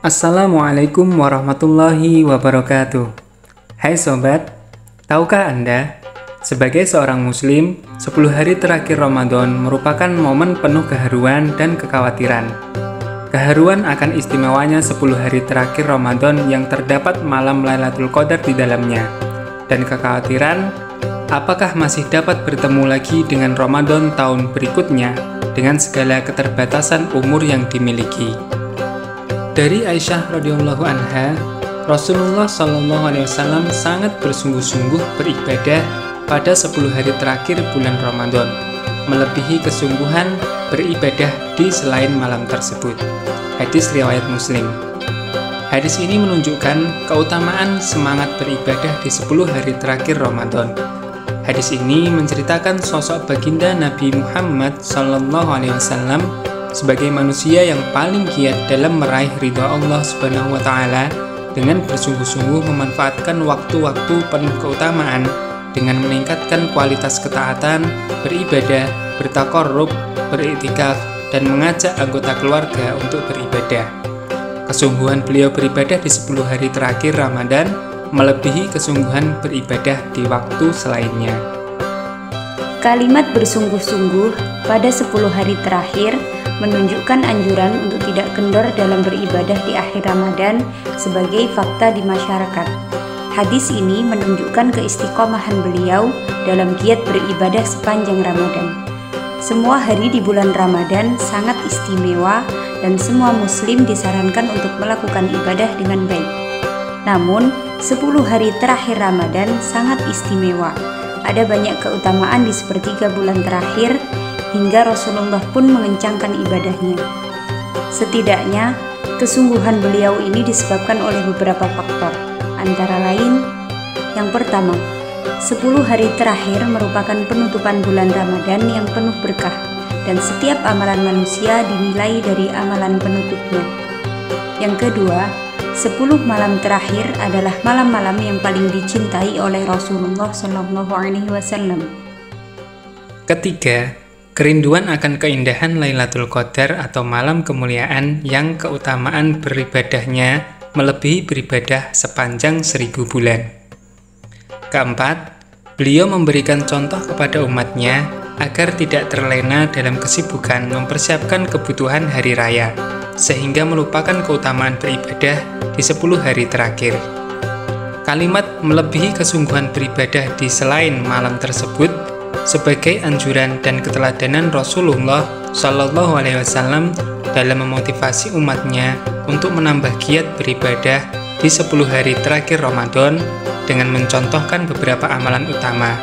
Assalamualaikum warahmatullahi wabarakatuh. Hai sobat, tahukah Anda, sebagai seorang muslim, 10 hari terakhir Ramadan merupakan momen penuh keharuan dan kekhawatiran. Keharuan akan istimewanya 10 hari terakhir Ramadan yang terdapat malam Lailatul Qadar di dalamnya. Dan kekhawatiran, apakah masih dapat bertemu lagi dengan Ramadan tahun berikutnya dengan segala keterbatasan umur yang dimiliki. Dari Aisyah radhiyallahu anha, Rasulullah SAW sangat bersungguh-sungguh beribadah pada 10 hari terakhir bulan Ramadan, melebihi kesungguhan beribadah di selain malam tersebut. Hadis riwayat Muslim. Hadis ini menunjukkan keutamaan semangat beribadah di 10 hari terakhir Ramadan. Hadis ini menceritakan sosok baginda Nabi Muhammad SAW sebagai manusia yang paling giat dalam meraih ridha Allah Subhanahu wa Ta'ala dengan bersungguh-sungguh memanfaatkan waktu-waktu penuh keutamaan dengan meningkatkan kualitas ketaatan, beribadah, bertaqarrub, beriktikaf, dan mengajak anggota keluarga untuk beribadah. Kesungguhan beliau beribadah di 10 hari terakhir Ramadan melebihi kesungguhan beribadah di waktu selainnya. Kalimat bersungguh-sungguh pada 10 hari terakhir menunjukkan anjuran untuk tidak kendor dalam beribadah di akhir Ramadan sebagai fakta di masyarakat. Hadis ini menunjukkan keistiqomahan beliau dalam giat beribadah sepanjang Ramadan. Semua hari di bulan Ramadan sangat istimewa dan semua muslim disarankan untuk melakukan ibadah dengan baik. Namun, 10 hari terakhir Ramadan sangat istimewa. Ada banyak keutamaan di sepertiga bulan terakhir, hingga Rasulullah pun mengencangkan ibadahnya. Setidaknya, kesungguhan beliau ini disebabkan oleh beberapa faktor, antara lain, yang pertama, 10 hari terakhir merupakan penutupan bulan Ramadan yang penuh berkah, dan setiap amalan manusia dinilai dari amalan penutupnya. Yang kedua, 10 malam terakhir adalah malam-malam yang paling dicintai oleh Rasulullah SAW. Ketiga, kerinduan akan keindahan Lailatul Qadar atau malam kemuliaan yang keutamaan beribadahnya melebihi beribadah sepanjang 1000 bulan. Keempat, beliau memberikan contoh kepada umatnya agar tidak terlena dalam kesibukan mempersiapkan kebutuhan hari raya, sehingga melupakan keutamaan beribadah di 10 hari terakhir. Kalimat melebihi kesungguhan beribadah di selain malam tersebut sebagai anjuran dan keteladanan Rasulullah SAW dalam memotivasi umatnya untuk menambah giat beribadah di 10 hari terakhir Ramadan dengan mencontohkan beberapa amalan utama,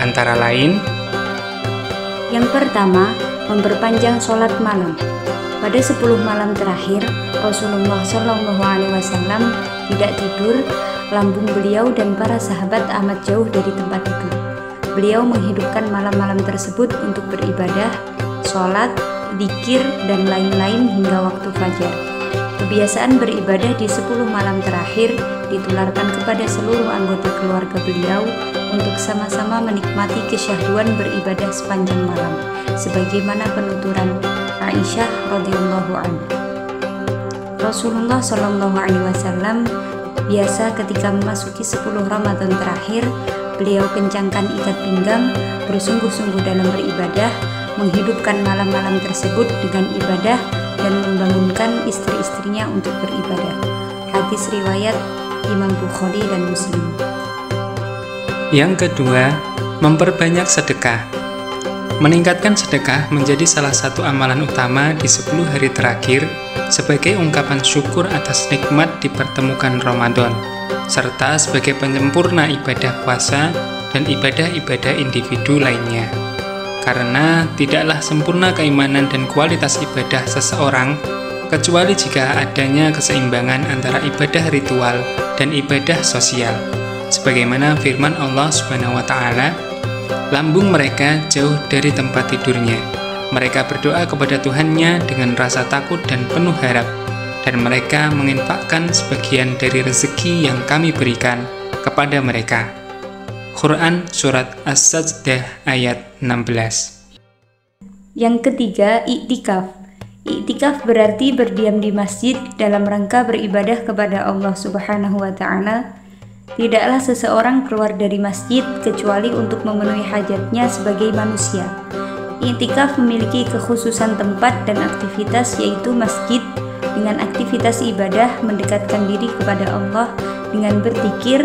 antara lain: yang pertama, memperpanjang sholat malam. Pada 10 malam terakhir, Rasulullah SAW tidak tidur, lambung beliau dan para sahabat amat jauh dari tempat tidur. Beliau menghidupkan malam-malam tersebut untuk beribadah, sholat, dzikir, dan lain-lain hingga waktu fajar. Kebiasaan beribadah di 10 malam terakhir ditularkan kepada seluruh anggota keluarga beliau untuk sama-sama menikmati kesyahduan beribadah sepanjang malam, sebagaimana penuturan Aisyah radhiyallahu anha. Rasulullah SAW biasa ketika memasuki 10 Ramadan terakhir, beliau kencangkan ikat pinggang, bersungguh-sungguh dalam beribadah, menghidupkan malam-malam tersebut dengan ibadah, dan membangunkan istri-istrinya untuk beribadah. Hadis riwayat Imam Bukhari dan Muslim. Yang kedua, memperbanyak sedekah. Meningkatkan sedekah menjadi salah satu amalan utama di 10 hari terakhir sebagai ungkapan syukur atas nikmat dipertemukan Ramadan, serta sebagai penyempurna ibadah puasa dan ibadah-ibadah individu lainnya. Karena tidaklah sempurna keimanan dan kualitas ibadah seseorang kecuali jika adanya keseimbangan antara ibadah ritual dan ibadah sosial. Sebagaimana firman Allah Subhanahu wa Ta'ala, lambung mereka jauh dari tempat tidurnya. Mereka berdoa kepada Tuhannya dengan rasa takut dan penuh harap, dan mereka menginfakkan sebagian dari rezeki yang kami berikan kepada mereka. Quran Surat As-Sajdah ayat 16. Yang ketiga, iktikaf. Iktikaf berarti berdiam di masjid dalam rangka beribadah kepada Allah Subhanahu wa Ta'ala. Tidaklah seseorang keluar dari masjid kecuali untuk memenuhi hajatnya sebagai manusia. Iktikaf memiliki kekhususan tempat dan aktivitas, yaitu masjid dengan aktivitas ibadah mendekatkan diri kepada Allah dengan berzikir,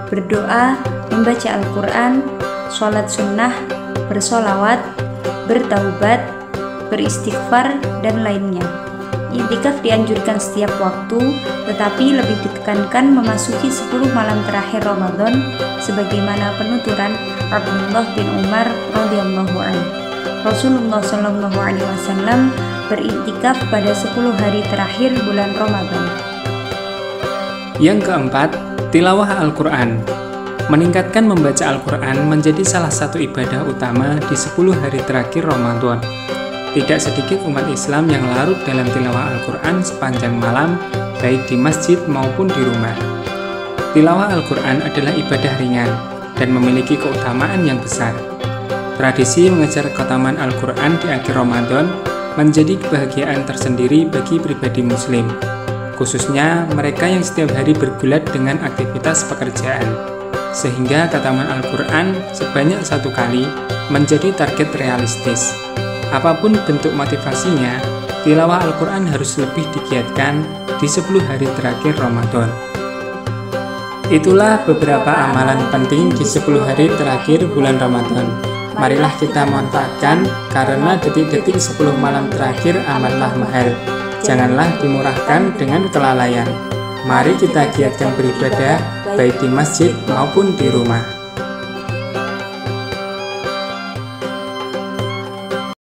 berdoa, membaca Al-Quran, sholat sunnah, bersolawat, bertaubat, beristighfar, dan lainnya. Iktikaf dianjurkan setiap waktu, tetapi lebih ditekankan memasuki 10 malam terakhir Ramadan, sebagaimana penuturan Abdullah bin Umar radhiyallahu anhu. Rasulullah Shallallahu alaihi wasallam beriktikaf pada 10 hari terakhir bulan Ramadan. Yang keempat, tilawah Al-Quran. Meningkatkan membaca Al-Quran menjadi salah satu ibadah utama di 10 hari terakhir Ramadan. Tidak sedikit umat Islam yang larut dalam tilawah Al-Quran sepanjang malam, baik di masjid maupun di rumah. Tilawah Al-Quran adalah ibadah ringan dan memiliki keutamaan yang besar. Tradisi mengejar keutamaan Al-Quran di akhir Ramadan menjadi kebahagiaan tersendiri bagi pribadi Muslim, khususnya mereka yang setiap hari bergulat dengan aktivitas pekerjaan, sehingga keutamaan Al-Quran sebanyak 1 kali menjadi target realistis. Apapun bentuk motivasinya, tilawah Al-Quran harus lebih digiatkan di 10 hari terakhir Ramadan. Itulah beberapa amalan penting di 10 hari terakhir bulan Ramadan. Marilah kita manfaatkan, karena detik-detik 10 malam terakhir amatlah mahal. Janganlah dimurahkan dengan kelalaian. Mari kita giatkan beribadah, baik di masjid maupun di rumah.